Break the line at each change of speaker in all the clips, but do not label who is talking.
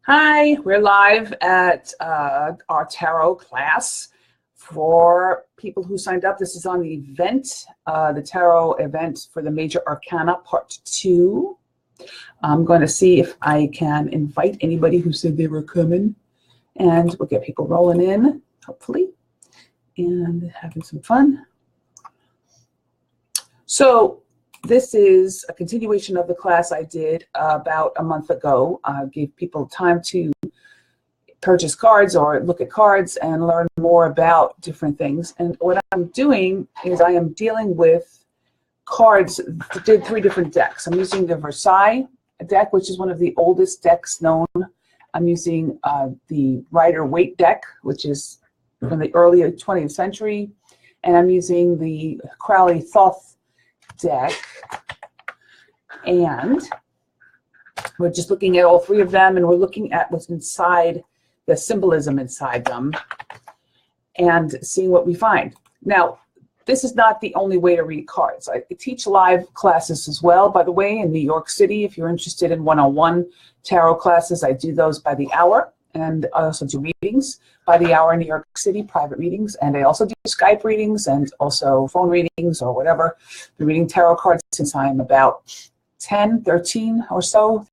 Hi, we're live at our tarot class. For people who signed up, this is on the event, the tarot event for the Major Arcana Part 2. I'm going to see if I can invite anybody who said they were coming, and we'll get people rolling in, hopefully, and having some fun. So this is a continuation of the class I did about a month ago. I gave people time to purchase cards or look at cards and learn more about different things. And what I'm doing is I am dealing with cards. I did 3 different decks. I'm using the Versailles deck, which is one of the oldest decks known. I'm using the Rider-Waite deck, which is from the early 20th century. And I'm using the Crowley-Thoth deck, and we're just looking at all 3 of them, and we're looking at what's inside, the symbolism inside them, and seeing what we find. Now, this is not the only way to read cards. I teach live classes as well, by the way, in New York City. If you're interested in one-on-one tarot classes, I do those by the hour, and I also do readings by the hour in New York City, private readings, and I also do Skype readings and also phone readings or whatever. I've been reading tarot cards since I'm about 13 or so,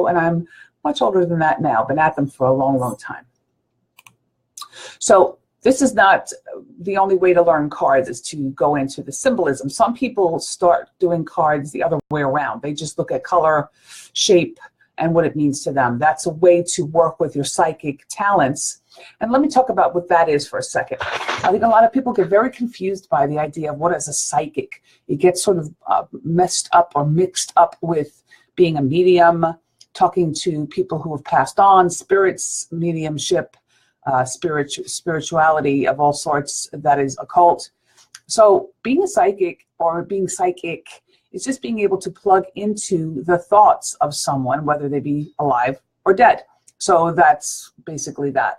and I'm much older than that now. Been at them for a long, long time. So this is not the only way to learn cards, is to go into the symbolism. Some people start doing cards the other way around. They just look at color, shape, and what it means to them. That's a way to work with your psychic talents. And let me talk about what that is for a second. I think a lot of people get very confused by the idea of what is a psychic. It gets sort of messed up or mixed up with being a medium, talking to people who have passed on, spirits, mediumship, spirituality of all sorts that is occult. So being a psychic or being psychic is just being able to plug into the thoughts of someone, whether they be alive or dead. So that's basically that.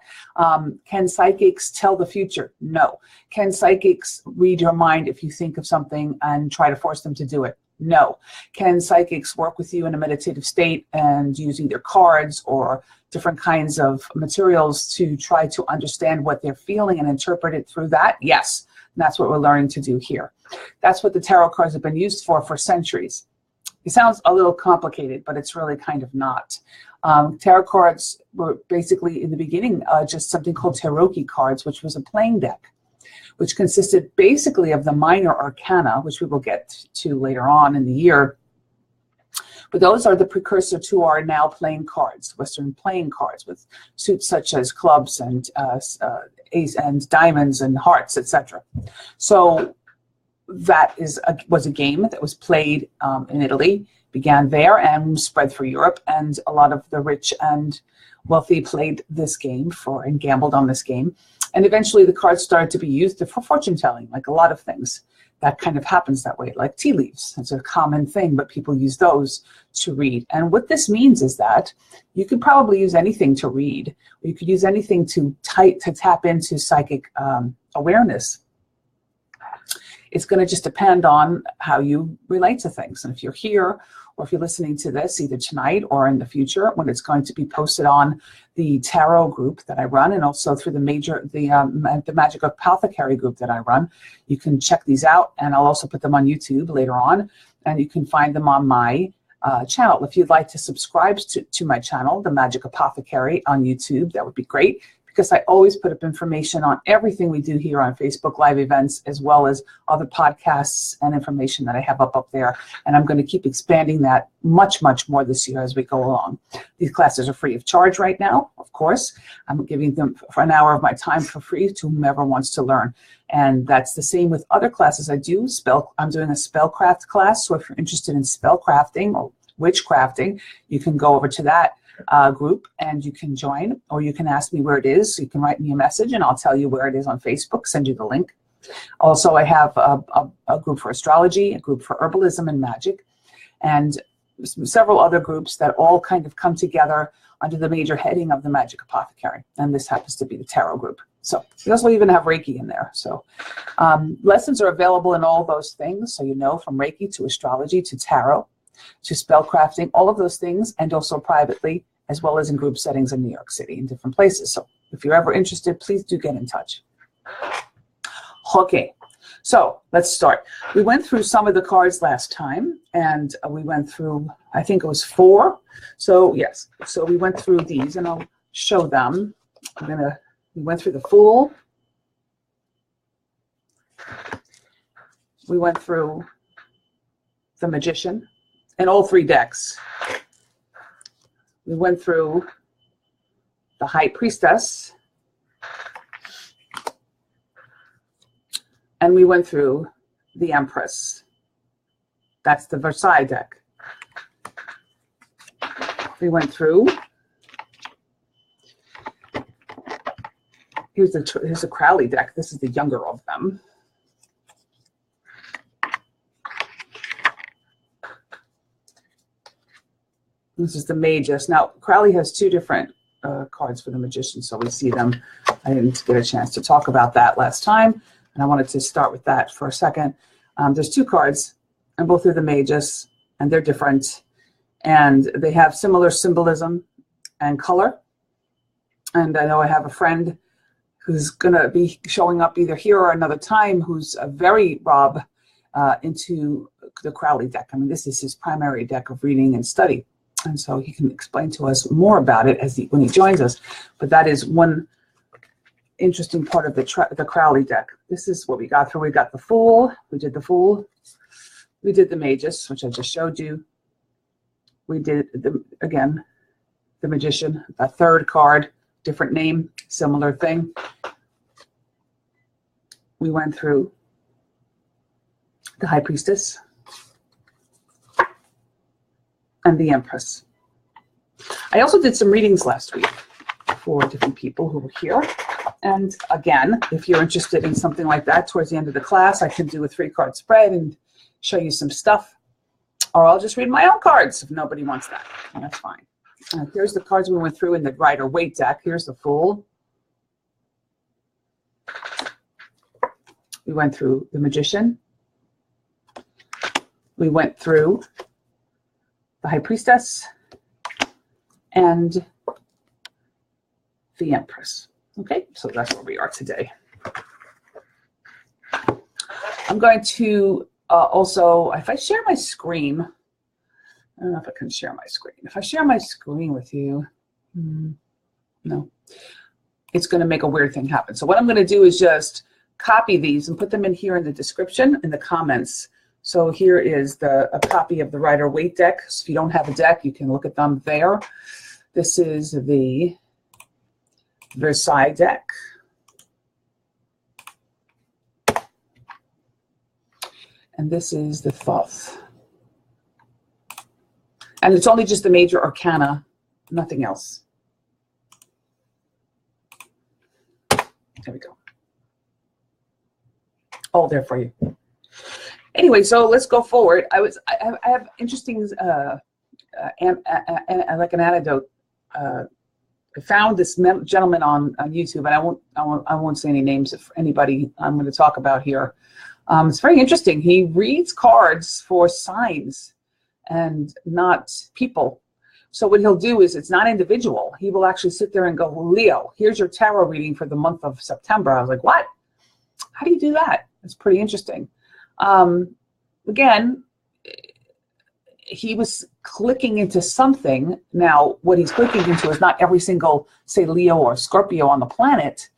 Can psychics tell the future? No. Can psychics read your mind if you think of something and try to force them to do it? No. Can psychics work with you in a meditative state and use either cards or different kinds of materials to try to understand what they're feeling and interpret it through that? Yes. And that's what we're learning to do here. That's what the tarot cards have been used for centuries. It sounds a little complicated, but it's really kind of not. Tarot cards were basically, in the beginning, just something called tarot cards, which was a playing deck, which consisted basically of the minor arcana, which we will get to later on in the year. But those are the precursor to our now playing cards, Western playing cards, with suits such as clubs and ace and diamonds and hearts, etc. So that was a game that was played in Italy, began there and spread through Europe, and a lot of the rich and wealthy played this game and gambled on this game. And eventually the cards started to be used for fortune telling, like a lot of things. That kind of happens that way, like tea leaves. It's a common thing, but people use those to read. And what this means is that you could probably use anything to read, or you could use anything to tap into psychic awareness. It's going to just depend on how you relate to things. And if you're here, or if you're listening to this either tonight or in the future, when it's going to be posted on the tarot group that I run, and also through the Magic Apothecary group that I run, you can check these out. And I'll also put them on YouTube later on, and you can find them on my channel. If you'd like to subscribe to my channel, the Magic Apothecary on YouTube, that would be great, because I always put up information on everything we do here on Facebook Live events, as well as other podcasts and information that I have up there. And I'm going to keep expanding that much, much more this year as we go along. These classes are free of charge right now, of course. I'm giving them for an hour of my time for free to whomever wants to learn. And that's the same with other classes I do. I'm doing a spellcraft class, so if you're interested in spellcrafting or witchcrafting, you can go over to that group and you can join, or you can ask me where it is. So you can write me a message and I'll tell you where it is on Facebook, send you the link. Also, I have a group for astrology, a group for herbalism and magic, and several other groups that all kind of come together under the major heading of the Magic Apothecary. And this happens to be the tarot group. So we also even have Reiki in there. So lessons are available in all those things. So from Reiki to astrology to tarot to spellcrafting, all of those things, and also privately as well as in group settings in New York City and different places. So if you're ever interested, please do get in touch. Okay, so let's start. We went through some of the cards last time, and we went through, I think it was 4. So yes, so we went through these, and I'll show them. We went through the Fool. We went through the Magician in all 3 decks. We went through the High Priestess. And we went through the Empress. That's the Versailles deck. We went through. Here's a Crowley deck. This is the younger of them. This is the Magus. Now, Crowley has 2 different cards for the Magician, so we see them. I didn't get a chance to talk about that last time, and I wanted to start with that for a second. There's 2 cards, and both are the Magus, and they're different, and they have similar symbolism and color. And I know I have a friend who's going to be showing up either here or another time who's very Rob into the Crowley deck. I mean, this is his primary deck of reading and study. And so he can explain to us more about it when he joins us. But that is one interesting part of the Crowley deck. This is what we got through. We got the Fool. We did the Fool. We did the Magus, which I just showed you. We did, again, the Magician, a 3rd card, different name, similar thing. We went through the High Priestess and the Empress. I also did some readings last week for different people who were here. And again, if you're interested in something like that towards the end of the class, I can do a 3-card spread and show you some stuff. Or I'll just read my own cards if nobody wants that. And that's fine. Here's the cards we went through in the Rider-Waite deck. Here's the Fool. We went through the Magician. We went through the High Priestess and the Empress. Okay, so that's where we are today. I'm going to also, if I share my screen, I don't know if I can share my screen. If I share my screen with you, no, it's going to make a weird thing happen. So what I'm going to do is just copy these and put them in here in the description, in the comments. So here is a copy of the Rider-Waite deck. So if you don't have a deck, you can look at them there. This is the Versailles deck. And this is the Thoth. And it's only just the major arcana, nothing else. There we go. All there for you. Anyway, so let's go forward. I have interesting, like an anecdote. I found this gentleman on YouTube, and I won't say any names of anybody I'm going to talk about here. It's very interesting. He reads cards for signs and not people. So what he'll do is, it's not individual. He will actually sit there and go, Leo, here's your tarot reading for the month of September. I was like, what? How do you do that? It's pretty interesting. Again, he was clicking into something. Now, what he's clicking into is not every single, say, Leo or Scorpio on the planet.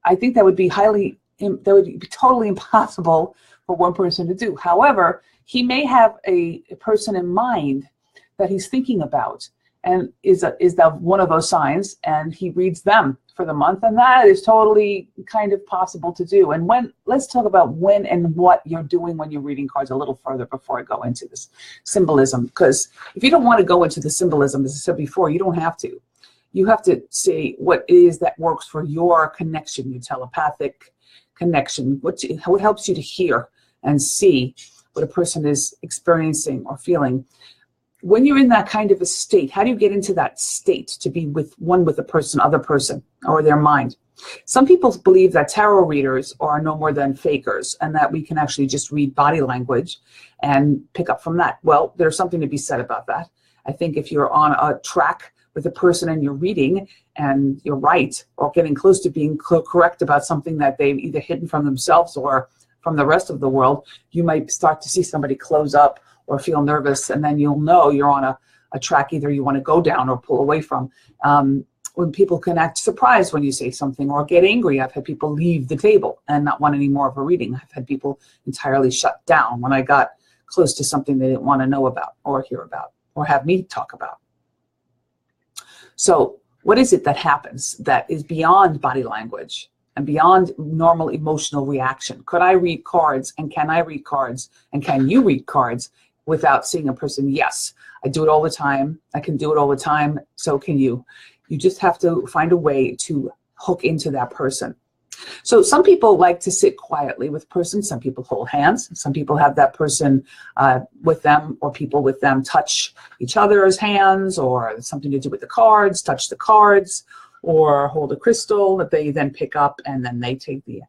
I think that would be totally impossible for one person to do. However, he may have a person in mind that he's thinking about, and is that one of those signs, and he reads them for the month, and that is totally kind of possible to do. And let's talk about when and what you're doing when you're reading cards a little further before I go into this symbolism. Because if you don't want to go into the symbolism, as I said before, you don't have to. You have to say what it is that works for your connection, your telepathic connection, what helps you to hear and see what a person is experiencing or feeling. When you're in that kind of a state, how do you get into that state to be with a other person, or their mind? Some people believe that tarot readers are no more than fakers, and that we can actually just read body language and pick up from that. Well, there's something to be said about that. I think if you're on a track with a person and you're reading and you're right, or getting close to being correct about something that they've either hidden from themselves or from the rest of the world, you might start to see somebody close up or feel nervous, and then you'll know you're on a track either you want to go down or pull away from. When people can act surprised when you say something or get angry, I've had people leave the table and not want any more of a reading. I've had people entirely shut down when I got close to something they didn't want to know about or hear about or have me talk about. So what is it that happens that is beyond body language and beyond normal emotional reaction? Could I read cards, and can I read cards, and can you read cards without seeing a person? Yes, I do it all the time. I can do it all the time. So can you. You just have to find a way to hook into that person. So some people like to sit quietly with a person. Some people hold hands. Some people have that person with them, or people with them touch each other's hands, or something to do with the cards, touch the cards, or hold a crystal that they then pick up, and then they take the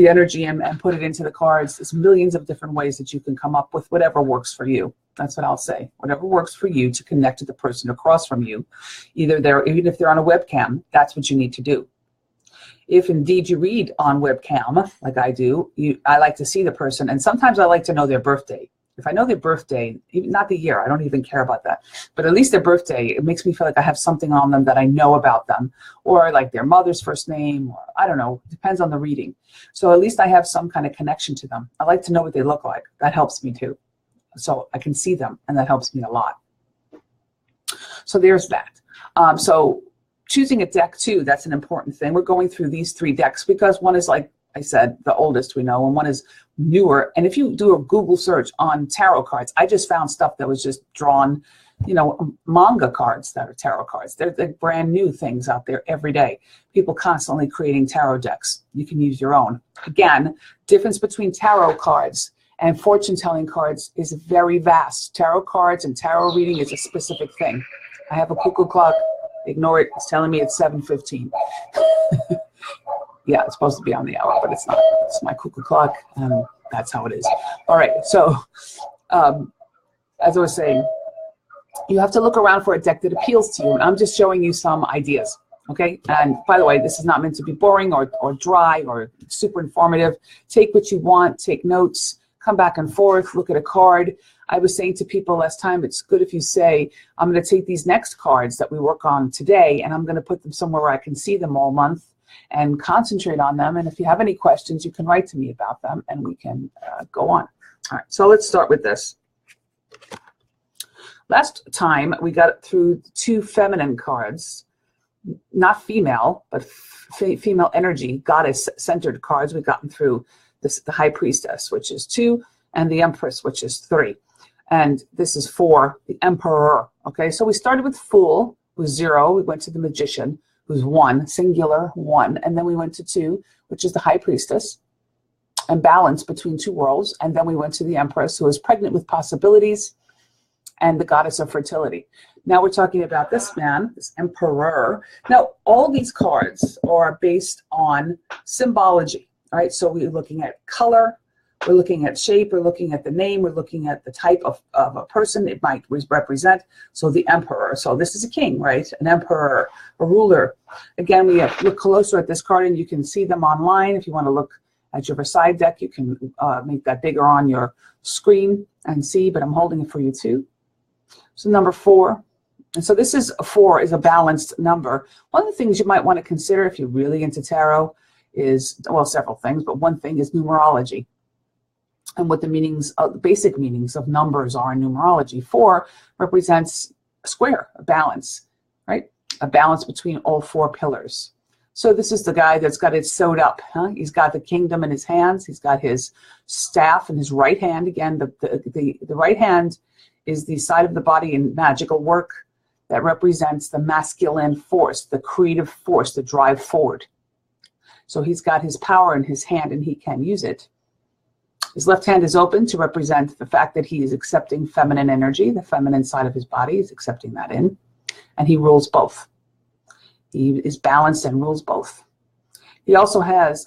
energy and put it into the cards. There's millions of different ways that you can come up with, whatever works for you. That's what I'll say. Whatever works for you to connect to the person across from you. Even if they're on a webcam, that's what you need to do. If indeed you read on webcam, like I do, I like to see the person, and sometimes I like to know their birthday. If I know their birthday, even not the year, I don't even care about that, but at least their birthday, it makes me feel like I have something on them that I know about them, or like their mother's first name, or I don't know, depends on the reading. So at least I have some kind of connection to them. I like to know what they look like. That helps me too. So I can see them, and that helps me a lot. So there's that. So choosing a deck too, that's an important thing. We're going through these 3 decks because one is, like I said, the oldest we know, and one is newer. And if you do a Google search on tarot cards, I just found stuff that was just drawn, manga cards that are tarot cards. They're brand new things out there every day. People constantly creating tarot decks. You can use your own. Again, difference between tarot cards and fortune-telling cards is very vast. Tarot cards and tarot reading is a specific thing. I have a cuckoo clock. Ignore it. It's telling me it's 7:15. Yeah, it's supposed to be on the hour, but it's not. It's my cuckoo clock, and that's how it is. All right, so as I was saying, you have to look around for a deck that appeals to you, and I'm just showing you some ideas, okay? And by the way, this is not meant to be boring or dry or super informative. Take what you want, take notes, come back and forth, look at a card. I was saying to people last time, it's good if you say, I'm going to take these next cards that we work on today, and I'm going to put them somewhere where I can see them all month and concentrate on them. And if you have any questions, you can write to me about them, and we can go on. All right, so let's start with this. Last time, we got through 2 feminine cards, not female, but female energy, goddess-centered cards. We've gotten through the High Priestess, which is 2, and the Empress, which is 3. And this is 4, the Emperor. Okay, so we started with Fool, who's 0. We went to the Magician, who's 1, singular 1. And then we went to 2, which is the High Priestess, and balance between 2 worlds. And then we went to the Empress, who is pregnant with possibilities, and the goddess of fertility. Now we're talking about this man, this Emperor. Now, all these cards are based on symbology, all right? So we're looking at color, we're looking at shape, we're looking at the name, we're looking at the type of a person it might represent. So the Emperor. So this is a king, right? An emperor, a ruler. Again, we have look closer at this card, and you can see them online. If you want to look at your Versailles deck, you can make that bigger on your screen and see, but I'm holding it for you too. So number 4. And so this is 4 is a balanced number. One of the things you might want to consider if you're really into tarot is, well, several things, but one thing is numerology, and what the meanings, the basic meanings of numbers are in numerology. 4 represents a square, a balance, right? A balance between all 4 pillars. So this is the guy that's got it sewed up. Huh? He's got the kingdom in his hands. He's got his staff in his right hand. Again, the right hand is the side of the body in magical work that represents the masculine force, the creative force, the drive forward. So he's got his power in his hand, and he can use it. His left hand is open to represent the fact that he is accepting feminine energy, the feminine side of his body. He's accepting that in, and he rules both. He is balanced and rules both. He also has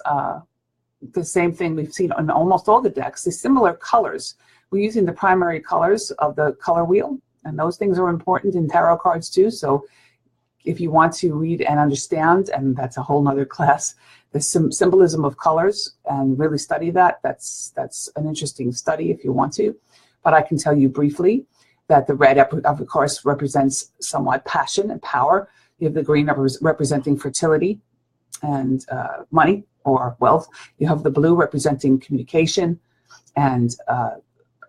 the same thing we've seen on almost all the decks, the similar colors. We're using the primary colors of the color wheel, and those things are important in tarot cards too. So if you want to read and understand, and that's a whole nother class, the symbolism of colors, and really study that, that's an interesting study if you want to. But I can tell you briefly that the red, of course, represents somewhat passion and power. You have the green representing fertility and money or wealth. You have the blue representing communication and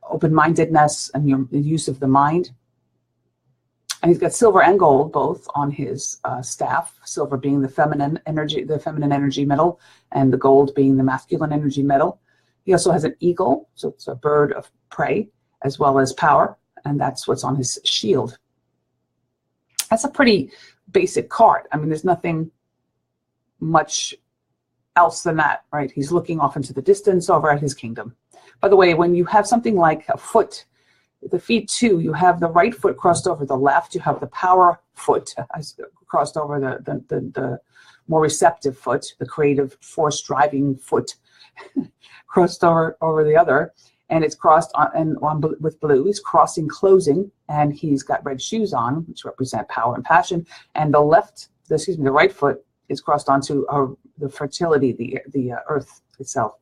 open-mindedness and the use of the mind. And he's got silver and gold both on his staff, silver being the feminine energy metal, and the gold being the masculine energy metal. He also has an eagle, so it's a bird of prey, as well as power, and that's what's on his shield. That's a pretty basic card. I mean, there's nothing much else than that, right? He's looking off into the distance over at his kingdom. By the way, when you have something like a foot, the feet too, you have the right foot crossed over the left, you have the power foot crossed over the more receptive foot, the creative force driving foot crossed over the other, and it's crossed with blue. He's crossing closing, and he's got red shoes on, which represent power and passion, and the right foot is crossed onto the fertility, the earth itself.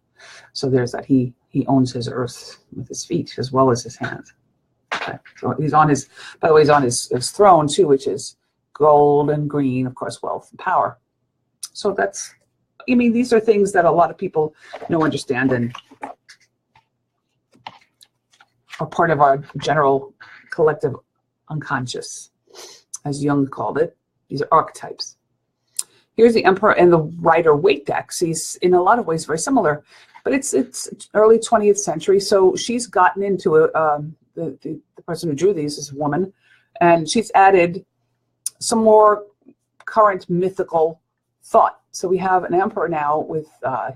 So there's that. He owns his earth with his feet as well as his hands. Okay. So he's on his, by the way, he's on his throne too, which is gold and green, of course, wealth and power. So that's, I mean, these are things that a lot of people understand and are part of our general collective unconscious, as Jung called it. These are archetypes. Here's the Emperor and the Rider-Waite deck. He's in a lot of ways very similar, but it's early 20th century, so she's gotten into it. The person who drew these is a woman, and she's added some more current mythical thought. So we have an emperor now with,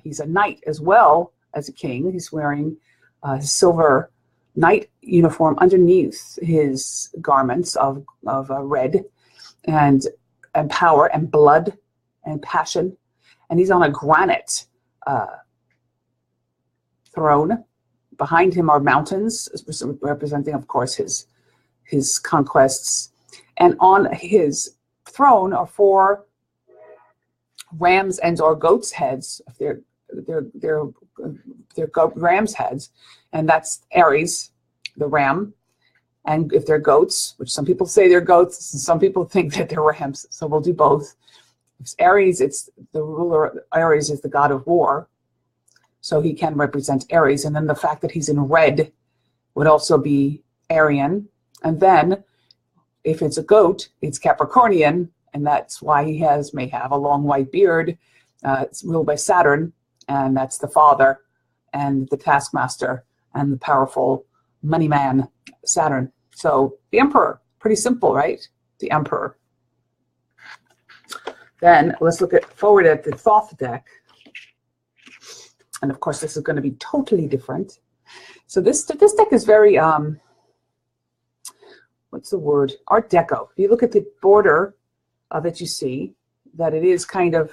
he's a knight as well as a king. He's wearing his silver knight uniform underneath his garments of red and power and blood and passion. And he's on a granite throne. Behind him are mountains, representing, of course, his conquests. And on his throne are 4 rams and or goats' heads. They're rams' heads, and that's Aries, the ram. And if they're goats, which some people say they're goats, and some people think that they're rams, so we'll do both. If it's Aries, it's the ruler. Aries is the god of war. So he can represent Aries. And then the fact that he's in red would also be Aryan. And then if it's a goat, it's Capricornian. And that's why he may have a long white beard. It's ruled by Saturn. And that's the father and the taskmaster and the powerful money man, Saturn. So the Emperor, pretty simple, right? The Emperor. Then let's look forward at the Thoth deck. And of course, this is going to be totally different. So this deck is very, what's the word? Art Deco. If you look at the border of it, you see that it is kind of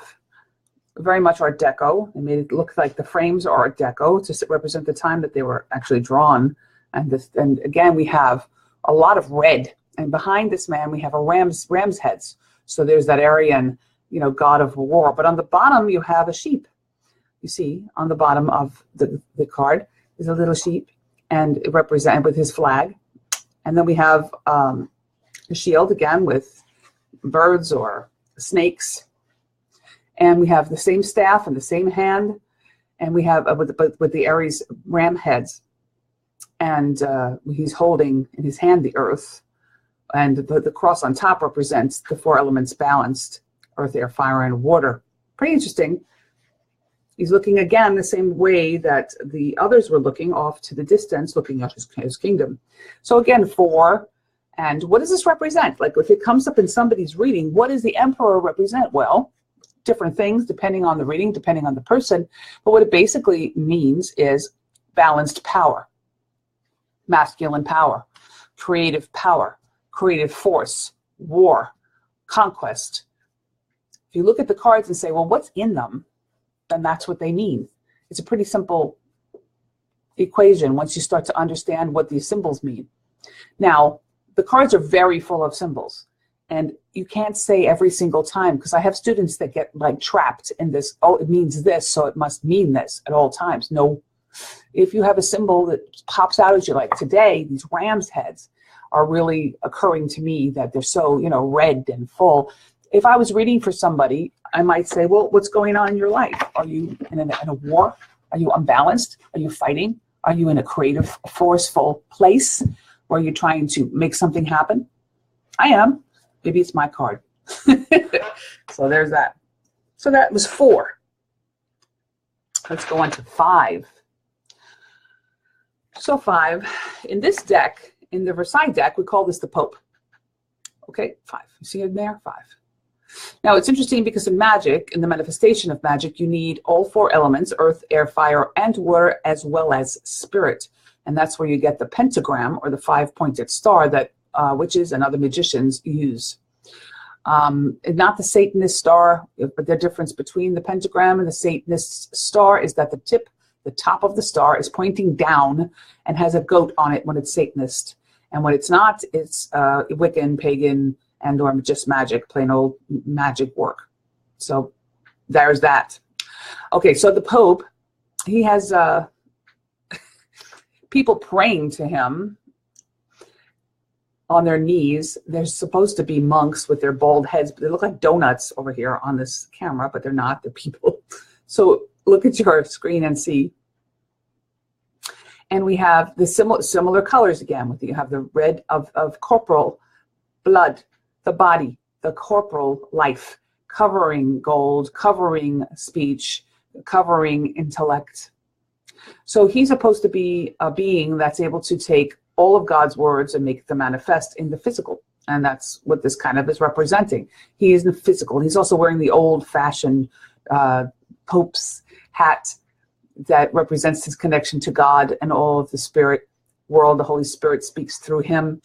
very much Art Deco. They made it look like the frames are Art Deco to represent the time that they were actually drawn. And again, we have a lot of red. And behind this man, we have a ram's heads. So there's that Aryan, god of war. But on the bottom, you have a sheep. You see on the bottom of the card is a little sheep, and it represents with his flag. And then we have a shield again with birds or snakes, and we have the same staff and the same hand, and we have with the Aries ram heads, and he's holding in his hand the earth, and the cross on top represents the 4 elements balanced: earth, air, fire, and water. Pretty interesting. He's looking again the same way that the others were looking, off to the distance, looking at his kingdom. So again, 4. And what does this represent? Like if it comes up in somebody's reading, what does the Emperor represent? Well, different things depending on the reading, depending on the person. But what it basically means is balanced power, masculine power, creative force, war, conquest. If you look at the cards and say, well, what's in them? Then that's what they mean. It's a pretty simple equation once you start to understand what these symbols mean. Now, the cards are very full of symbols, And you can't say every single time, because I have students that get like trapped in this, oh, it means this, so it must mean this at all times. No. If you have a symbol that pops out as you like today, these ram's heads are really occurring to me that they're so, you know, red and full. If I was reading for somebody, I might say, well, what's going on in your life? Are you in a war? Are you unbalanced? Are you fighting? Are you in a creative, forceful place where you're trying to make something happen? I am. Maybe it's my card. So there's that. So that was 4. Let's go on to 5. So 5, in this deck, in the Versailles deck, we call this the Pope. Okay, 5. You see it there? 5. Now, it's interesting because in magic, in the manifestation of magic, you need all 4 elements, earth, air, fire, and water, as well as spirit. And that's where you get the pentagram, or the 5-pointed star that witches and other magicians use. Not the Satanist star, but the difference between the pentagram and the Satanist star is that the top of the star is pointing down and has a goat on it when it's Satanist. And when it's not, it's Wiccan, pagan, and or just magic, plain old magic work. So there's that. Okay, so the Pope, he has people praying to him on their knees. They're supposed to be monks with their bald heads, but they look like donuts over here on this camera, but they're not. They're people. So look at your screen and see. And we have the similar colors again. You have the red of corporal blood, the body, the corporal life, covering gold, covering speech, covering intellect. So he's supposed to be a being that's able to take all of God's words and make them manifest in the physical. And that's what this kind of is representing. He is the physical. He's also wearing the old-fashioned Pope's hat that represents his connection to God and all of the spirit world. The Holy Spirit speaks through him.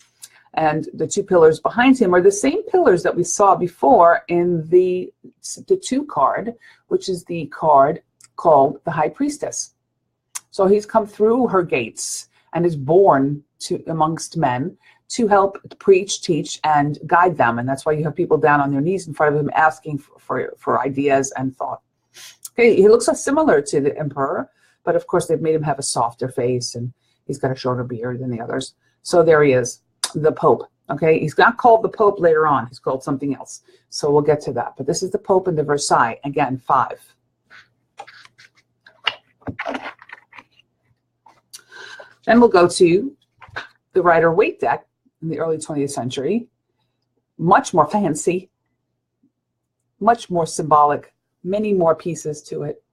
And the 2 pillars behind him are the same pillars that we saw before in the 2 card, which is the card called the High Priestess. So he's come through her gates and is born amongst men to help preach, teach, and guide them. And that's why you have people down on their knees in front of him asking for ideas and thought. Okay, he looks similar to the emperor, but of course they've made him have a softer face, and he's got a shorter beard than the others. So there he is, the Pope. Okay, he's not called the Pope later on. He's called something else. So we'll get to that. But this is the Pope in the Versailles. Again, 5. Then we'll go to the Rider-Waite deck in the early 20th century. Much more fancy, much more symbolic, many more pieces to it.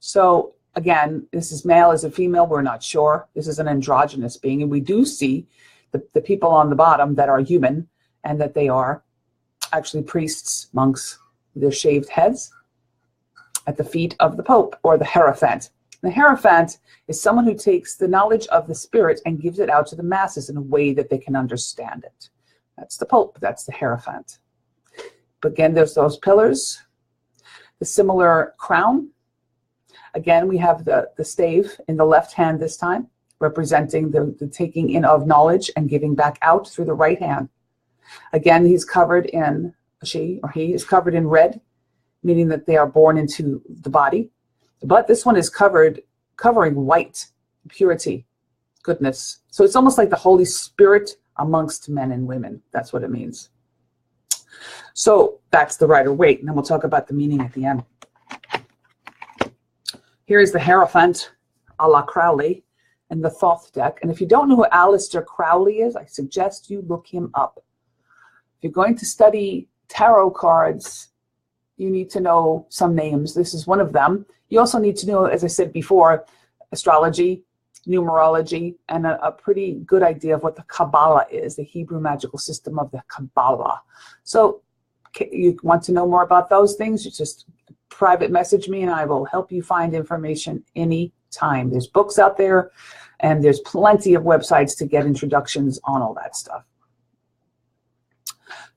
So again, this is male, is it female? We're not sure. This is an androgynous being, and we do see the people on the bottom that are human, and that they are actually priests, monks, with their shaved heads at the feet of the Pope, or the Hierophant. The Hierophant is someone who takes the knowledge of the Spirit and gives it out to the masses in a way that they can understand it. That's the Pope. That's the Hierophant. But again, there's those pillars, the similar crown. Again, we have the stave in the left hand this time, representing the taking in of knowledge and giving back out through the right hand. Again, he's covered in, she or he is covered in red, meaning that they are born into the body. But this one is covering white, purity, goodness. So it's almost like the Holy Spirit amongst men and women. That's what it means. So that's the Rider-Waite, and then we'll talk about the meaning at the end. Here is the Hierophant a la Crowley in the Thoth deck. And if you don't know who Aleister Crowley is, I suggest you look him up. If you're going to study tarot cards, you need to know some names. This is one of them. You also need to know, as I said before, astrology, numerology, and a pretty good idea of what the Kabbalah is, the Hebrew magical system of the Kabbalah. So you want to know more about those things, you just private message me and I will help you find information anytime. There's books out there, and there's plenty of websites to get introductions on all that stuff.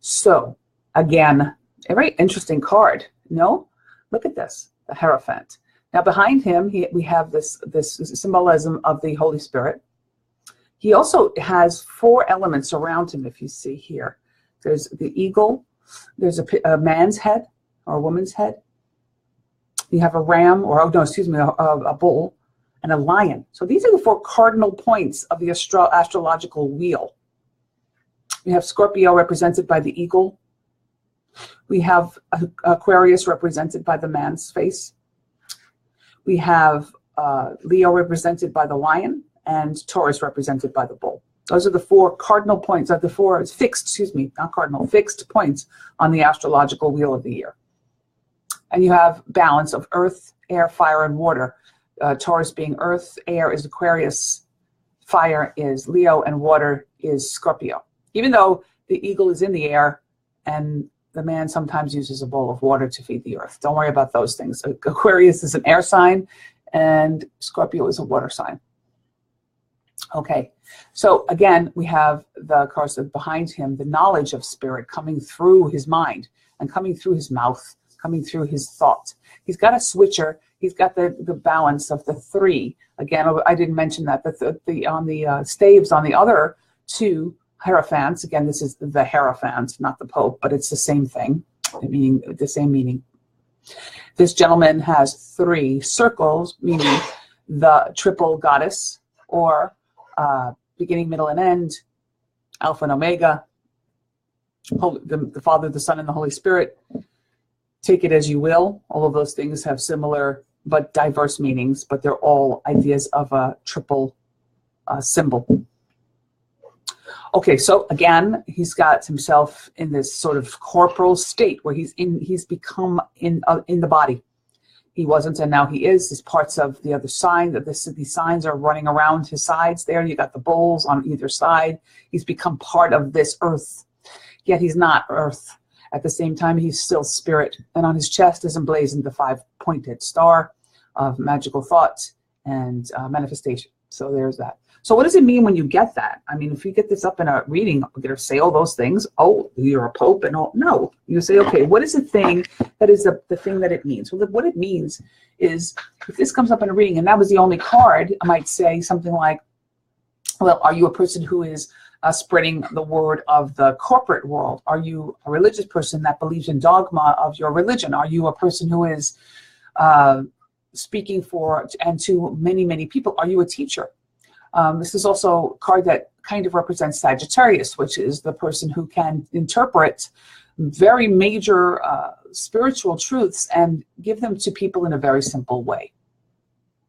So again, a very interesting card. No? Look at this, the Hierophant. Now behind him, we have this symbolism of the Holy Spirit. He also has 4 elements around him, if you see here. There's the eagle. There's a man's head or a woman's head. You have a ram, or oh no, excuse me, a bull, and a lion. So these are the 4 cardinal points of the astrological wheel. We have Scorpio represented by the eagle. We have Aquarius represented by the man's face. We have Leo represented by the lion, and Taurus represented by the bull. Those are the 4 cardinal points, the 4 fixed, excuse me, not cardinal, fixed points on the astrological wheel of the year. And you have balance of earth, air, fire, and water. Taurus being earth, air is Aquarius, fire is Leo, and water is Scorpio. Even though the eagle is in the air and the man sometimes uses a bowl of water to feed the earth. Don't worry about those things. Aquarius is an air sign and Scorpio is a water sign. Okay, so again, we have the, of course, behind him, the knowledge of spirit coming through his mind and coming through his mouth, coming through his thought. He's got a switcher. He's got the balance of the 3. Again, I didn't mention that. On the staves on the other 2 hierophants. Again, this is the hierophant, not the Pope, but it's the same thing, meaning the same meaning. This gentleman has 3 circles, meaning the triple goddess, or beginning, middle, and end, Alpha and Omega, the Father, the Son, and the Holy Spirit. Take it as you will. All of those things have similar but diverse meanings, but they're all ideas of a triple symbol. Okay, so again, he's got himself in this sort of corporal state where he's become in the body. He wasn't, and now he is. His parts of the other sign, these signs are running around his sides there. You got the bulls on either side. He's become part of this earth, yet he's not earth. At the same time, he's still spirit. And on his chest is emblazoned the 5-pointed star of magical thought and manifestation. So there's that. So what does it mean when you get that? I mean, if you get this up in a reading, you're going to say all those things. Oh, you're a pope and all. No, you say, okay, what is the thing that is the thing that it means? Well, what it means is, if this comes up in a reading and that was the only card, I might say something like, well, are you a person who is spreading the word of the corporate world? Are you a religious person that believes in dogma of your religion? Are you a person who is speaking for and to many, many people? Are you a teacher? This is also a card that kind of represents Sagittarius, which is the person who can interpret very major spiritual truths and give them to people in a very simple way.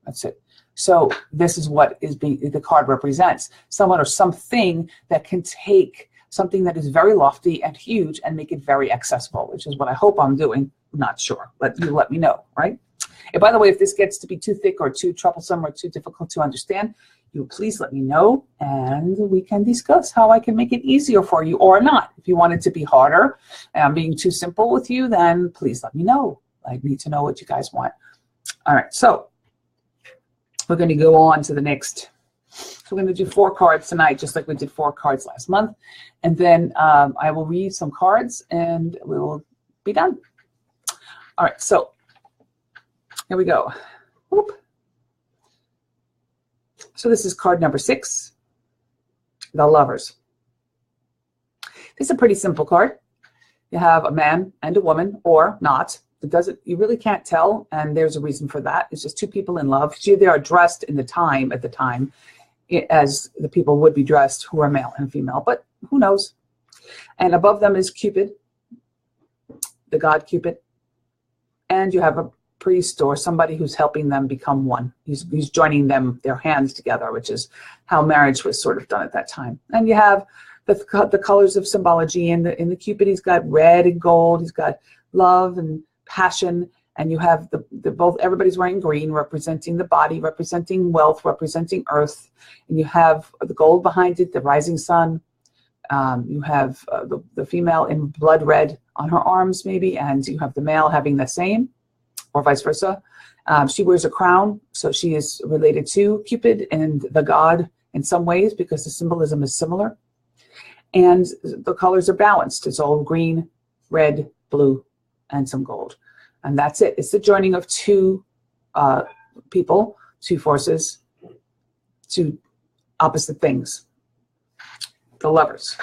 That's it. So this is what the card represents. Someone or something that can take something that is very lofty and huge and make it very accessible, which is what I hope I'm doing. I'm not sure, but you let me know, right? And by the way, if this gets to be too thick or too troublesome or too difficult to understand, you please let me know and we can discuss how I can make it easier for you or not. If you want it to be harder and I'm being too simple with you, then please let me know. I need to know what you guys want. All right, so we're going to go on to the next. So we're going to do 4 cards tonight, just like we did 4 cards last month. And then I will read some cards and we will be done. All right, so here we go. Whoop. So this is card number 6, the Lovers. This is a pretty simple card. You have a man and a woman, or not. It doesn't. You really can't tell, and there's a reason for that. It's just 2 people in love. They are dressed at the time as the people would be dressed who are male and female, but who knows? And above them is Cupid, the god Cupid, and you have a priest or somebody who's helping them become one. He's joining their hands together, which is how marriage was sort of done at that time. And you have the colors of symbology in the Cupid. He's got red and gold. He's got love and passion. And you have everybody's wearing green, representing the body, representing wealth, representing earth. And you have the gold behind it, the rising sun. You have the female in blood red on her arms, maybe, and you have the male having the same, or vice versa. She wears a crown, so she is related to Cupid and the god in some ways because the symbolism is similar. And the colors are balanced. It's all green, red, blue, and some gold. And that's it. It's the joining of 2 people, 2 forces, 2 opposite things. The Lovers.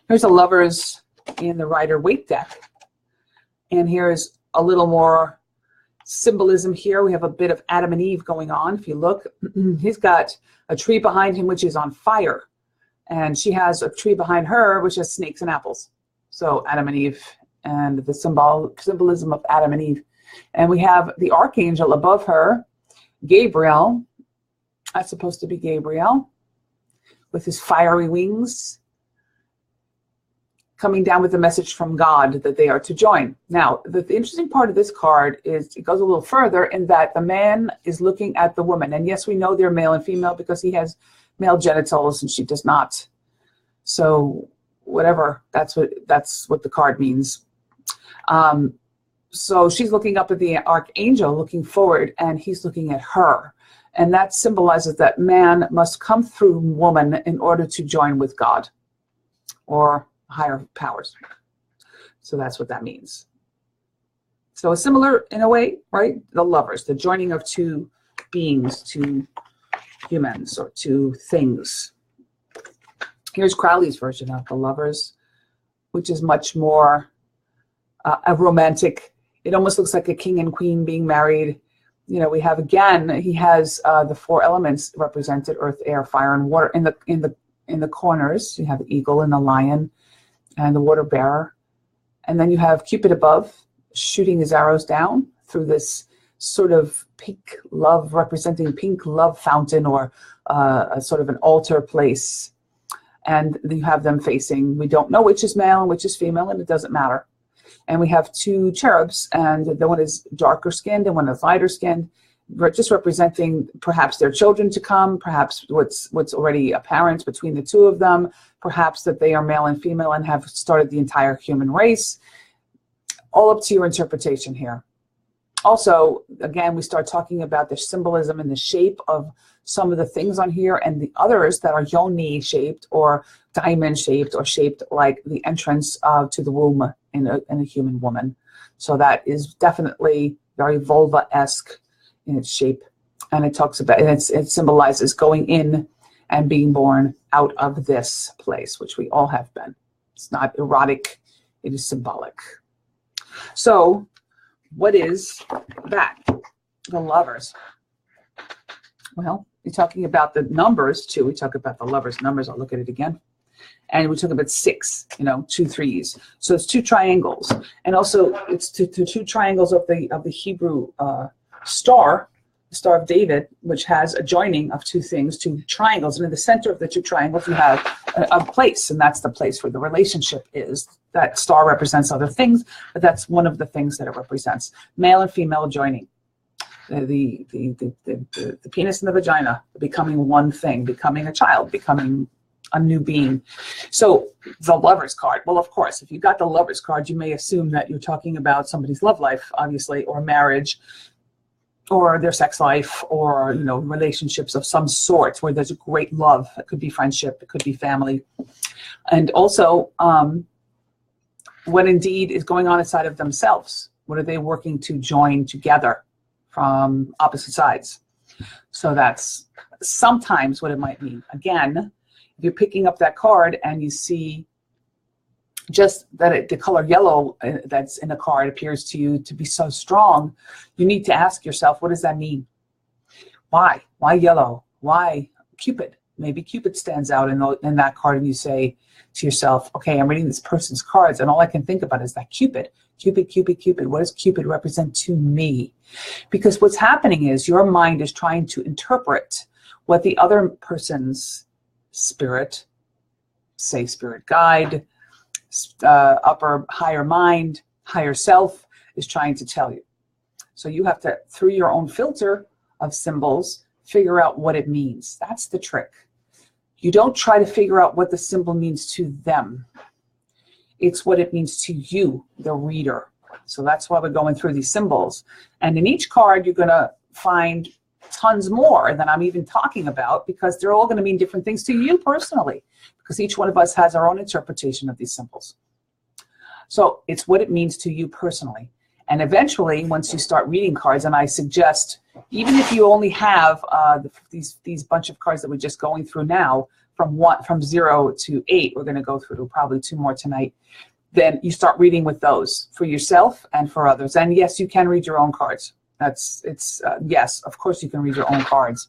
Here's a Lovers in the Rider-Waite deck. And here's a little more symbolism here. We have a bit of Adam and Eve going on. If you look, he's got a tree behind him which is on fire. And she has a tree behind her which has snakes and apples. So Adam and Eve, and the symbolism of Adam and Eve. And we have the archangel above her, Gabriel. That's supposed to be Gabriel with his fiery wings, coming down with a message from God that they are to join. Now, the interesting part of this card is it goes a little further in that the man is looking at the woman. And yes, we know they're male and female because he has male genitals and she does not. So whatever, that's what the card means. So she's looking up at the archangel, looking forward, and he's looking at her. And that symbolizes that man must come through woman in order to join with God or higher powers. So that's what that means. So it's similar in a way, right? The Lovers, the joining of two beings, two humans, or two things. Here's Crowley's version of the Lovers, which is much more a romantic. It almost looks like a king and queen being married. You know, we have again, he has the four elements represented: earth, air, fire, and water. In the corners, you have the eagle and the lion and the water bearer. And then you have Cupid above, shooting his arrows down through this sort of pink love, representing pink love fountain, or a sort of an altar place. And you have them facing, we don't know which is male and which is female, and it doesn't matter. And we have two cherubs, and the one is darker skinned and one is lighter skinned, just representing perhaps their children to come, perhaps what's already apparent between the two of them, perhaps that they are male and female and have started the entire human race. All up to your interpretation here. Also, again, we start talking about the symbolism and the shape of some of the things on here, and the others that are yoni shaped or diamond shaped or shaped like the entrance to the womb in a human woman. So that is definitely very vulva-esque in its shape. And it talks about, and it symbolizes going in and being born out of this place, which we all have been. It's not erotic, it is symbolic. So what is that? The Lovers. Well, we're talking about the numbers too. We talk about the Lovers numbers. I'll look at it again. And we talk about 6, 2 threes. So it's 2 triangles. And also it's two triangles of the Hebrew star, the Star of David, which has a joining of 2 things, 2 triangles. And in the center of the 2 triangles, you have a place, and that's the place where the relationship is. That star represents other things, but that's one of the things that it represents. Male and female joining. The penis and the vagina becoming one thing, becoming a child, becoming a new being. So the Lovers card. Well, of course, if you got the Lovers card, you may assume that you're talking about somebody's love life, obviously, or marriage, or their sex life, or relationships of some sort where there's a great love. It could be friendship, it could be family, and also what indeed is going on inside of themselves. What are they working to join together from opposite sides? So that's sometimes what it might mean. Again, if you're picking up that card and you see just that the color yellow that's in the card appears to you to be so strong, you need to ask yourself, what does that mean? Why? Why yellow? Why Cupid? Maybe Cupid stands out in that card, and you say to yourself, okay, I'm reading this person's cards, and all I can think about is that Cupid. Cupid, Cupid, Cupid. What does Cupid represent to me? Because what's happening is your mind is trying to interpret what the other person's spirit, say spirit guide, upper higher mind, higher self, is trying to tell you. So you have to, through your own filter of symbols, figure out what it means. That's the trick. You don't try to figure out what the symbol means to them. It's what it means to you, the reader. So that's why we're going through these symbols. And in each card, you're going to find tons more than I'm even talking about, because they're all going to mean different things to you personally, because each one of us has our own interpretation of these symbols. So it's what it means to you personally. And eventually, once you start reading cards, and I suggest, even if you only have these bunch of cards that we're just going through now, from 0 to 8. We're going to go through probably 2 more tonight. Then you start reading with those for yourself and for others. And yes, you can read your own cards. Yes, of course you can read your own cards.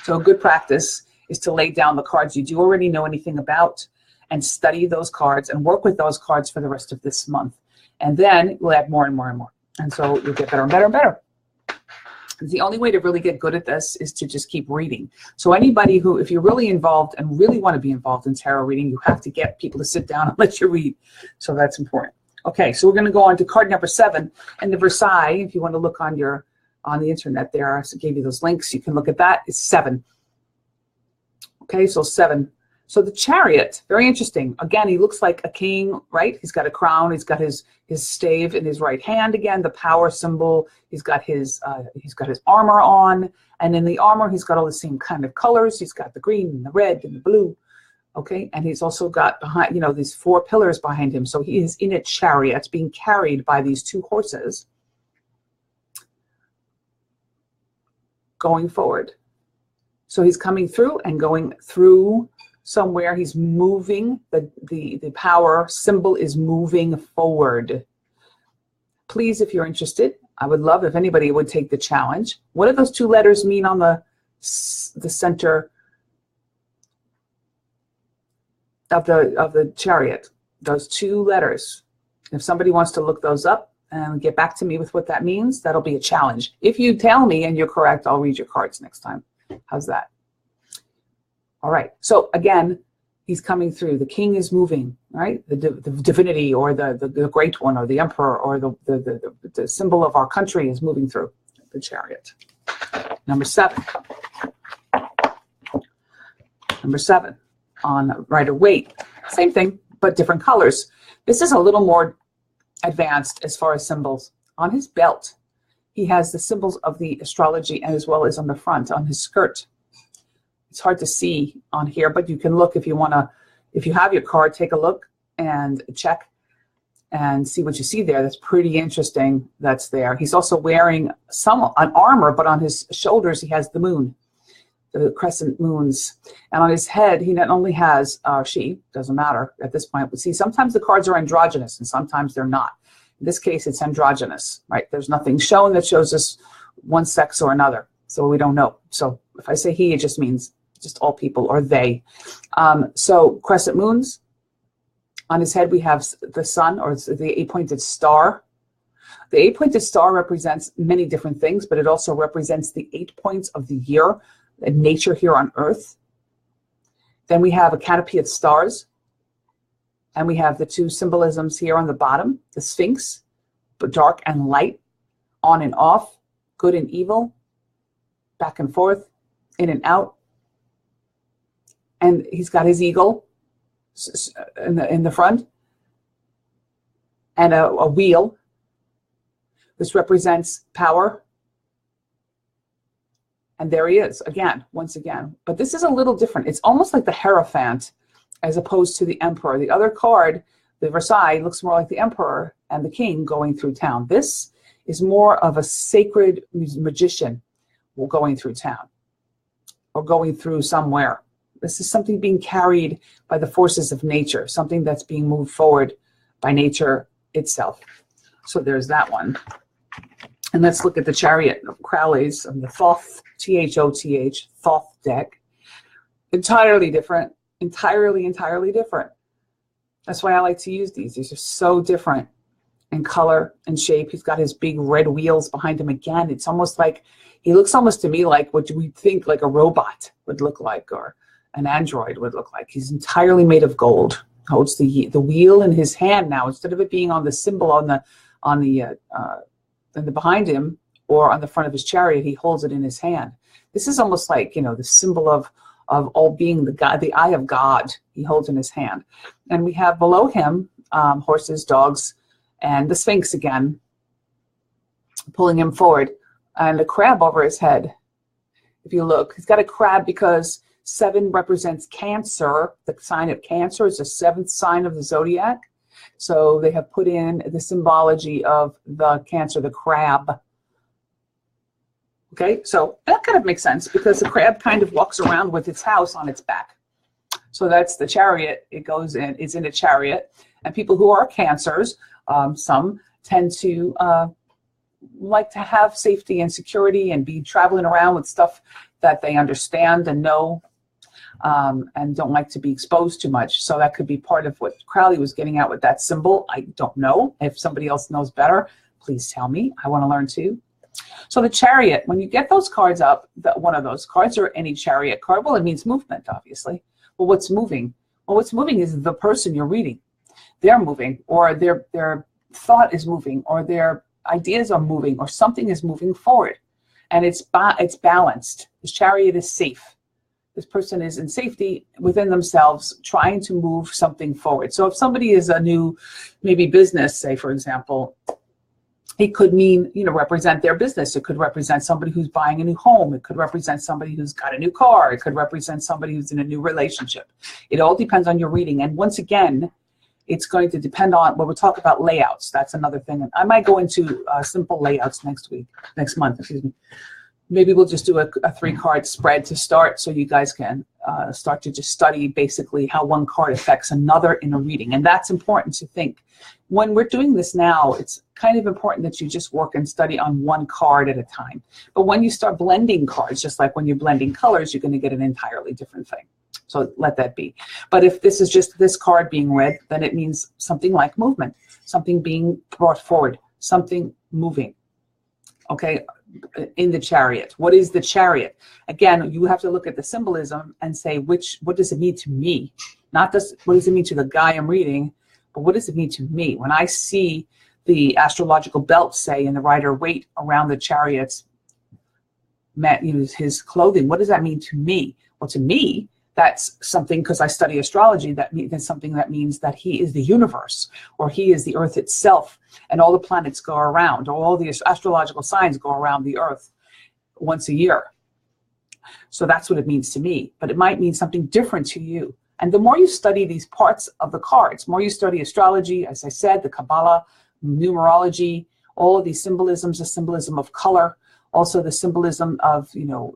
So a good practice is to lay down the cards you do already know anything about and study those cards and work with those cards for the rest of this month. And then we'll add more and more and more. And so you'll get better and better and better. The only way to really get good at this is to just keep reading. So anybody who, if you're really involved and really want to be involved in tarot reading, you have to get people to sit down and let you read. So that's important. Okay, so we're going to go on to card number 7. And the Versailles, if you want to look on the internet there, I gave you those links. You can look at that. It's 7. Okay, so 7. So the Chariot, very interesting. Again, he looks like a king, right? He's got a crown. He's got his stave in his right hand again, the power symbol. He's got his armor on, and in the armor he's got all the same kind of colors. He's got the green and the red and the blue. Okay, and he's also got behind, these 4 pillars behind him. So he is in a chariot being carried by these 2 horses going forward. So he's coming through and going through somewhere. He's moving. The power symbol is moving forward. Please, if you're interested, I would love if anybody would take the challenge. What do those 2 letters mean on the center of the chariot? Those 2 letters. If somebody wants to look those up and get back to me with what that means, that'll be a challenge. If you tell me and you're correct, I'll read your cards next time. How's that? All right. So again, he's coming through. The king is moving, right? The divinity, or the great one, or the emperor, or the symbol of our country is moving through the chariot. Number 7. Number 7 on Rider-Waite. Same thing, but different colors. This is a little more advanced as far as symbols. On his belt, he has the symbols of the astrology, as well as on the front, on his skirt. It's hard to see on here, but you can look if you want to. If you have your card, take a look and check and see what you see there. That's pretty interesting. That's there. He's also wearing an armor, but on his shoulders he has the moon, the crescent moons, and on his head he not only has doesn't matter at this point. But see, sometimes the cards are androgynous and sometimes they're not. In this case, it's androgynous, right? There's nothing shown that shows us one sex or another, so we don't know. So if I say he, it just means just all people, or they. So crescent moons. On his head we have the sun, or the 8-pointed star. The 8-pointed star represents many different things, but it also represents the 8 points of the year, and nature here on Earth. Then we have a canopy of stars, and we have the 2 symbolisms here on the bottom, the Sphinx, but dark and light, on and off, good and evil, back and forth, in and out. And he's got his eagle in the front, and a wheel. This represents power. And there he is again, once again. But this is a little different. It's almost like the Hierophant as opposed to the Emperor. The other card, the Versailles, looks more like the Emperor and the King going through town. This is more of a sacred magician going through town or going through somewhere. This is something being carried by the forces of nature, something that's being moved forward by nature itself. So there's that one. And let's look at the Chariot of Crowley's and the Thoth, T-H-O-T-H, Thoth deck. Entirely different, entirely different. That's why I like to use these. These are so different in color and shape. He's got his big red wheels behind him again. It's almost like, he looks almost to me like what we think like a robot would look like, or an android would look like. He's entirely made of gold. Holds the wheel in his hand now, instead of it being on the symbol on the behind him or on the front of his chariot. He holds it in his hand. This is almost like, the symbol of all being, the eye of God. He holds in his hand, and we have below him horses, dogs, and the Sphinx again, pulling him forward, and a crab over his head. If you look, he's got a crab because 7 represents Cancer. The sign of Cancer is the 7th sign of the zodiac. So they have put in the symbology of the Cancer, the crab. Okay, so that kind of makes sense because the crab kind of walks around with its house on its back. So that's the Chariot. It goes in, it's in a chariot. And people who are Cancers, some tend to like to have safety and security and be traveling around with stuff that they understand and know, and don't like to be exposed too much. So that could be part of what Crowley was getting at with that symbol. I don't know. If somebody else knows better, please tell me. I want to learn too. So the Chariot, when you get those cards up, one of those cards or any Chariot card, well, it means movement, obviously. Well, what's moving? Well, what's moving is the person you're reading. They're moving, or their thought is moving, or their ideas are moving, or something is moving forward. And it's balanced. This Chariot is safe. This person is in safety within themselves, trying to move something forward. So if somebody is a new, maybe business, say, for example, it could mean, represent their business. It could represent somebody who's buying a new home. It could represent somebody who's got a new car. It could represent somebody who's in a new relationship. It all depends on your reading. And once again, it's going to depend on, we'll talk about layouts. That's another thing. And I might go into simple layouts next month, excuse me. Maybe we'll just do a 3-card spread to start, so you guys can start to just study basically how one card affects another in a reading. And that's important to think. When we're doing this now, it's kind of important that you just work and study on one card at a time. But when you start blending cards, just like when you're blending colors, you're going to get an entirely different thing. So let that be. But if this is just this card being read, then it means something like movement, something being brought forward, something moving. Okay, in the Chariot. What is the Chariot? Again, you have to look at the symbolism and say, what does it mean to me? Not just what does it mean to the guy I'm reading, but what does it mean to me? When I see the astrological belt, say, in the Rider-Waite around the Chariot's, his clothing, what does that mean to me? Well, to me, that's something, because I study astrology, that's something that means that he is the universe, or he is the earth itself, and all the planets go around, or all the astrological signs go around the earth once a year. So that's what it means to me, but it might mean something different to you. And the more you study these parts of the cards, the more you study astrology, as I said, the Kabbalah, numerology, all of these symbolisms, the symbolism of color, also the symbolism of,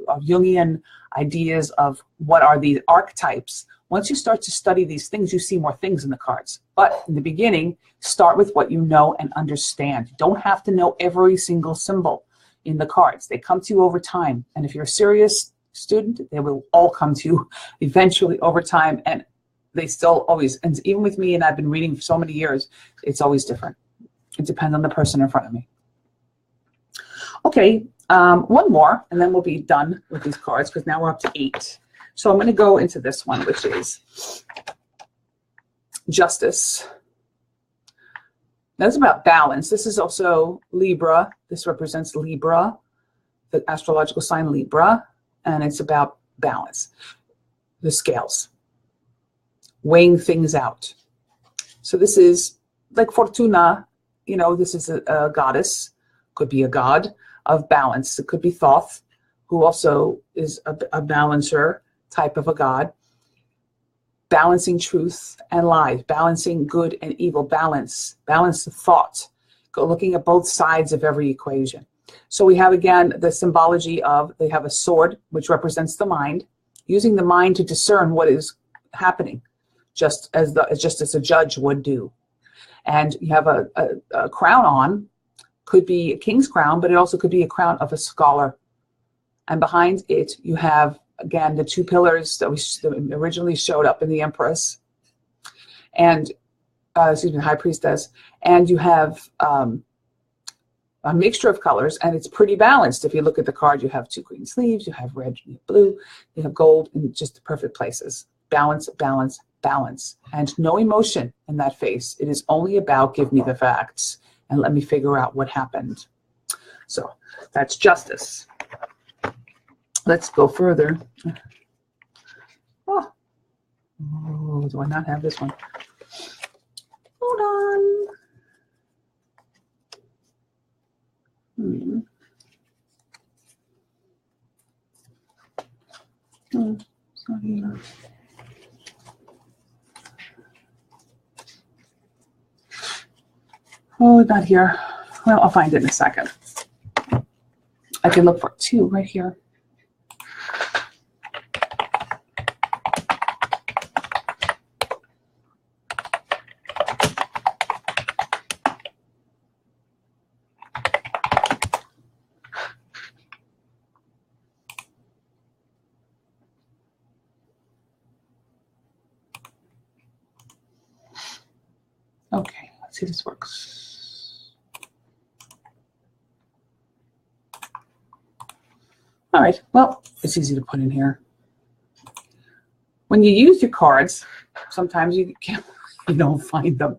of Jungian ideas of what are the archetypes. Once you start to study these things, you see more things in the cards. But in the beginning, start with what you know and understand. You don't have to know every single symbol in the cards. They come to you over time. And if you're a serious student, they will all come to you eventually over time. And they still always, and even with me, and I've been reading for so many years, it's always different. It depends on the person in front of me. Okay, one more, and then we'll be done with these cards, because now we're up to 8. So I'm going to go into this one, which is Justice. That's about balance. This is also Libra. This represents Libra, the astrological sign Libra, and it's about balance, the scales, weighing things out. So this is like Fortuna, this is a goddess, could be a god of balance. It could be Thoth, who also is a balancer type of a god, balancing truth and lies, balancing good and evil, balance the thought, looking at both sides of every equation. So we have, again, the symbology of, they have a sword, which represents the mind, using the mind to discern what is happening, just as a judge would do. And you have a crown on, could be a king's crown, but it also could be a crown of a scholar. And behind it, you have, again, the 2 pillars that originally showed up in the Empress, and, High Priestess. And you have a mixture of colors, and it's pretty balanced. If you look at the card, you have 2 green sleeves, you have red, you have blue, you have gold in just the perfect places. Balance, balance, balance. And no emotion in that face. It is only about, give me the facts and let me figure out what happened. So that's Justice. Let's go further. Oh, do I not have this one? Hold on. It's not here. Oh, not here. Well, I'll find it in a second. I can look for 2 right here. Okay, let's see if this works. All right, well, it's easy to put in here. When you use your cards, sometimes you don't find them.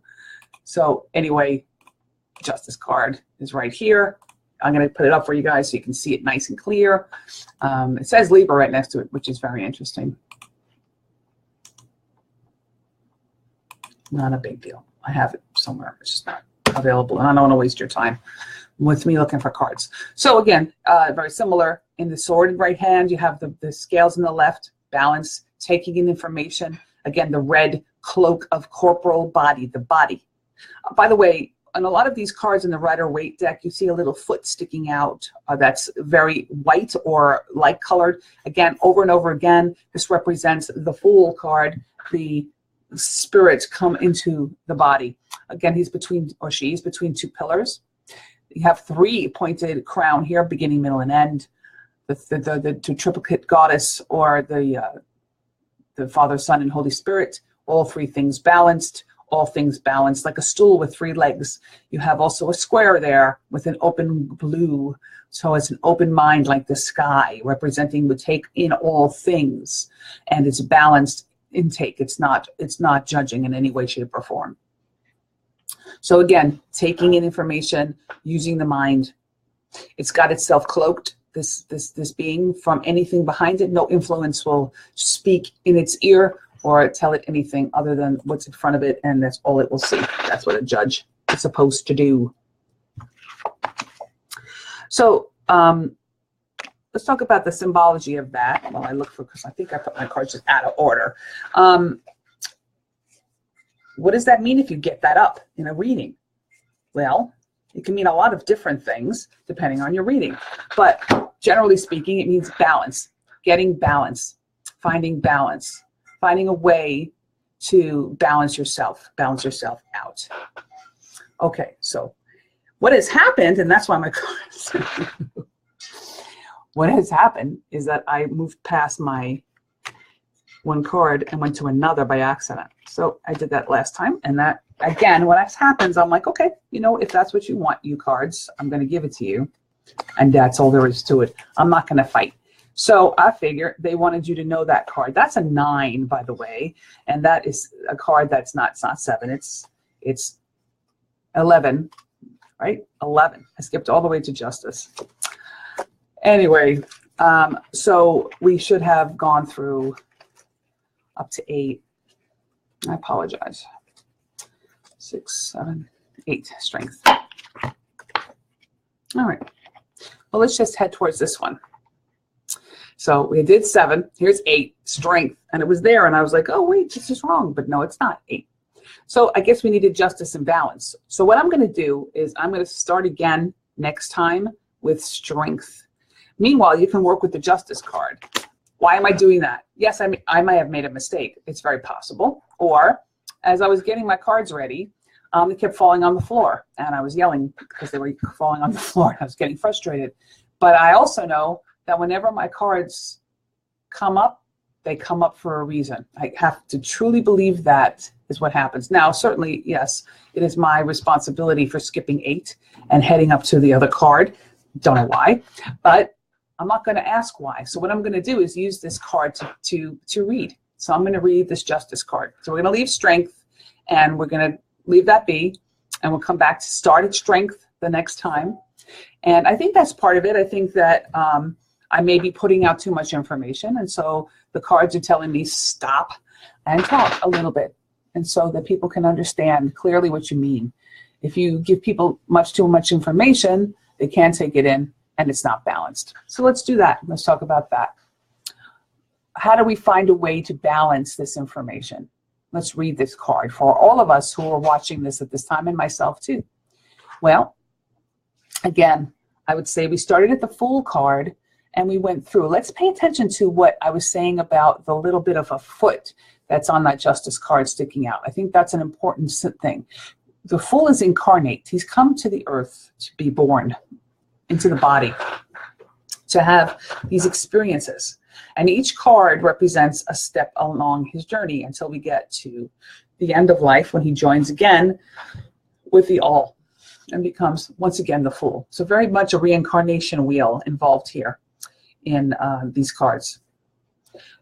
So anyway, Justice card is right here. I'm going to put it up for you guys so you can see it nice and clear. It says Libra right next to it, which is very interesting. Not a big deal. I have it somewhere. It's just not available, and I don't want to waste your time with me looking for cards. So again, very similar. In the sword in right hand, you have the scales in the left, balance, taking in information. Again, the red cloak of corporal body, the body. By the way, on a lot of these cards in the Rider-Waite deck, you see a little foot sticking out that's very white or light colored. Again, over and over again, this represents the Fool card, the spirits come into the body. Again, he's between, or she's between two pillars. You have three pointed crown here, beginning, middle, and end. The triplicate goddess, or the Father, Son, and Holy Spirit. All three things balanced. All things balanced, like a stool with three legs. You have also a square there with an open blue. So it's an open mind like the sky, representing the take in all things. And it's balanced intake. It's not judging in any way, shape, or form. So again, taking in information, using the mind. It's got itself cloaked, this being, from anything behind it. No influence will speak in its ear or tell it anything other than what's in front of it, and that's all it will see. That's what a judge is supposed to do. So let's talk about the symbology of that. Well, I look for, because I think I put my cards just out of order. What does that mean if you get that up in a reading? Well, it can mean a lot of different things depending on your reading. But generally speaking, it means balance, getting balance, finding a way to balance yourself out. Okay, so what has happened, and that's why my cards, what has happened is that I moved past my one card and went to another by accident. So I did that last time, and that, again, when that happens, I'm like, okay, if that's what you want, you cards, I'm going to give it to you. And that's all there is to it. I'm not going to fight. So I figure they wanted you to know that card. That's a 9, by the way, and that is a card that's not, it's not 7. It's 11, right? 11. I skipped all the way to Justice. Anyway, so we should have gone through up to 8. I apologize. 6, 7, 8 strength. All right. Well, let's just head towards this one. So we did 7. Here's 8 strength, and it was there, and I was like, oh wait, this is wrong, but no, it's not 8. So I guess we needed justice and balance. So what I'm going to do is I'm going to start again next time with strength. Meanwhile, you can work with the justice card. Why am I doing that? Yes, I might have made a mistake. It's very possible. Or as I was getting my cards ready, they kept falling on the floor, and I was yelling because they were falling on the floor, and I was getting frustrated. But I also know that whenever my cards come up, they come up for a reason. I have to truly believe that is what happens. Now, certainly, yes, it is my responsibility for skipping 8 and heading up to the other card. Don't know why, but I'm not going to ask why. So what I'm going to do is use this card to read. So I'm going to read this justice card. So we're going to leave strength, and we're going to leave that be, and we'll come back to start at strength the next time. And I think that's part of it. I think that I may be putting out too much information, and so the cards are telling me stop and talk a little bit, and so that people can understand clearly what you mean. If you give people too much information, they can't take it in, and it's not balanced. So let's do that. Let's talk about that. How do we find a way to balance this information? Let's read this card for all of us who are watching this at this time, and myself too. Well, again, I would say we started at the Fool card, and we went through. Let's pay attention to what I was saying about the little bit of a foot that's on that Justice card sticking out. I think that's an important thing. The Fool is incarnate. He's come to the earth to be born into the body, to have these experiences. And each card represents a step along his journey until we get to the end of life when he joins again with the all and becomes once again the Fool. So very much a reincarnation wheel involved here in these cards.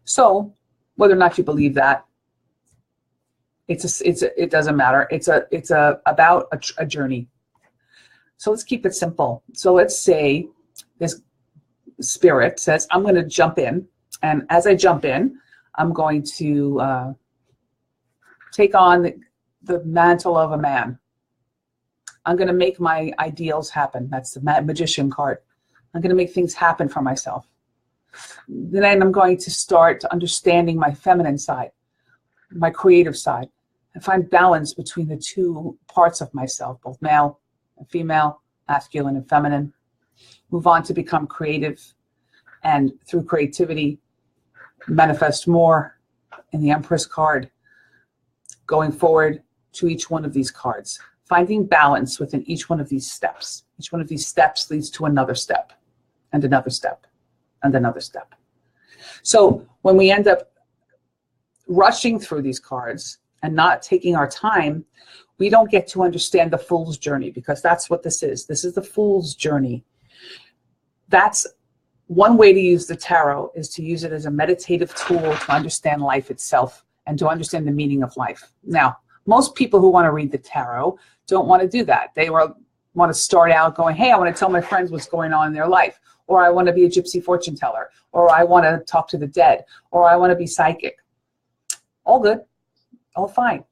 So whether or not you believe that, it doesn't matter. It's about a journey. So let's keep it simple. So let's say this spirit says, I'm going to jump in, and as I jump in, I'm going to take on the mantle of a man. I'm going to make my ideals happen. That's the magician card. I'm going to make things happen for myself. Then I'm going to start understanding my feminine side, my creative side, and find balance between the two parts of myself, both male and female, masculine and feminine. Move on to become creative, and through creativity, manifest more in the Empress card. Going forward to each one of these cards, finding balance within each one of these steps. Each one of these steps leads to another step, and another step, and another step. So when we end up rushing through these cards and not taking our time, we don't get to understand the Fool's journey, because that's what this is. This is the Fool's journey. That's one way to use the tarot, is to use it as a meditative tool to understand life itself and to understand the meaning of life. Now, most people who want to read the tarot don't want to do that. They want to start out going, hey, I want to tell my friends what's going on in their life, or I want to be a gypsy fortune teller, or I want to talk to the dead, or I want to be psychic. All good, all fine.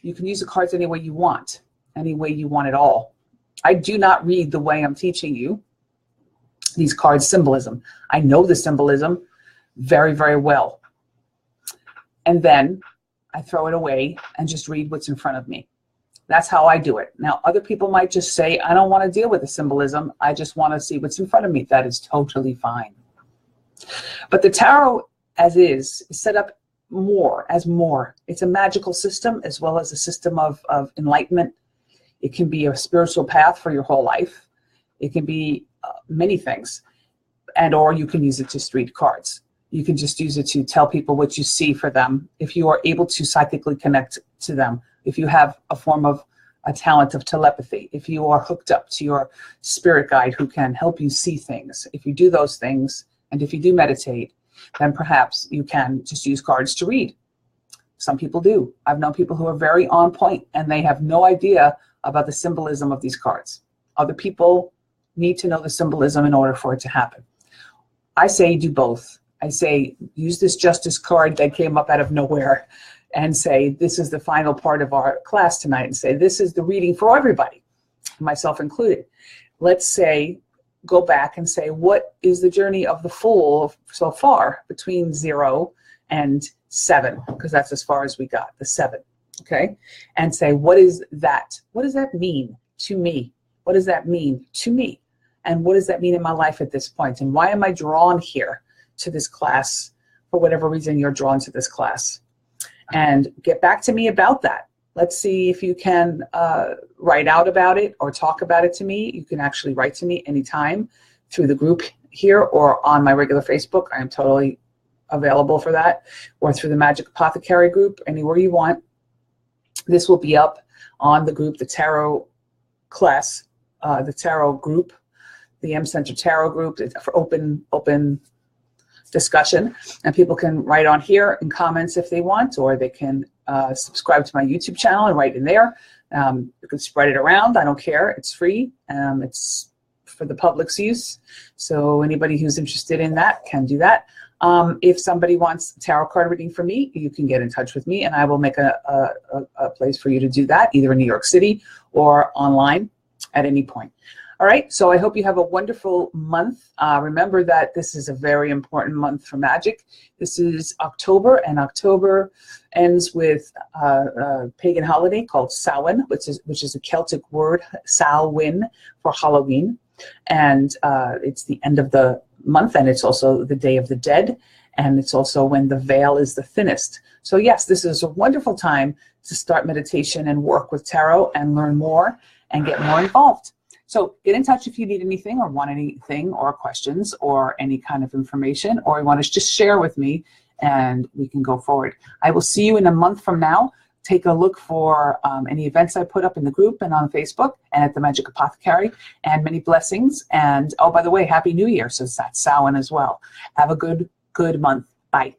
You can use the cards any way you want at all. I do not read the way I'm teaching you these cards symbolism. I know the symbolism very, very well. And then I throw it away and just read what's in front of me. That's how I do it. Now, other people might just say, I don't want to deal with the symbolism. I just want to see what's in front of me. That is totally fine. But the tarot as is set up as more. It's a magical system as well as a system of enlightenment. It can be a spiritual path for your whole life. It can be many things. Or you can use it to just read cards. You can just use it to tell people what you see for them. If you are able to psychically connect to them, if you have a form of a talent of telepathy, if you are hooked up to your spirit guide who can help you see things, if you do those things, and if you do meditate, then perhaps you can just use cards to read. Some people do. I've known people who are very on point and they have no idea about the symbolism of these cards. Other people need to know the symbolism in order for it to happen. I say do both. I say use this Justice card that came up out of nowhere and say this is the final part of our class tonight, and say this is the reading for everybody, myself included. Let's say go back and say what is the journey of the Fool so far between 0 and 7, because that's as far as we got, the 7. Okay, and say what is that? What does that mean to me? What does that mean to me? And what does that mean in my life at this point? And why am I drawn here to this class for whatever reason you're drawn to this class? And get back to me about that. Let's see if you can write out about it or talk about it to me. You can actually write to me anytime through the group here or on my regular Facebook. I am totally available for that, or through the Magic Apothecary group, anywhere you want. This will be up on the group, the Tarot class, the Tarot group, the M Center Tarot group. It's for open discussion, and people can write on here in comments if they want, or they can subscribe to my YouTube channel and write in there. You can spread it around. I don't care. It's free. It's for the public's use. So anybody who's interested in that can do that. If somebody wants tarot card reading from me, you can get in touch with me, and I will make a place for you to do that, either in New York City or online at any point. All right, so I hope you have a wonderful month. Remember that this is a very important month for magic. This is October, and October ends with a pagan holiday called Samhain, which is a Celtic word, Samhain, for Halloween. And it's the end of the month, and it's also the Day of the Dead, and it's also when the veil is the thinnest. So yes, this is a wonderful time to start meditation and work with tarot and learn more and get more involved. So get in touch if you need anything or want anything or questions or any kind of information, or you want to just share with me and we can go forward. I will see you in a month from now take a look for any events I put up in the group and on Facebook and at the Magic Apothecary, and many blessings. And oh, by the way, Happy New Year, since that's Samhain as well. Have a good month. Bye.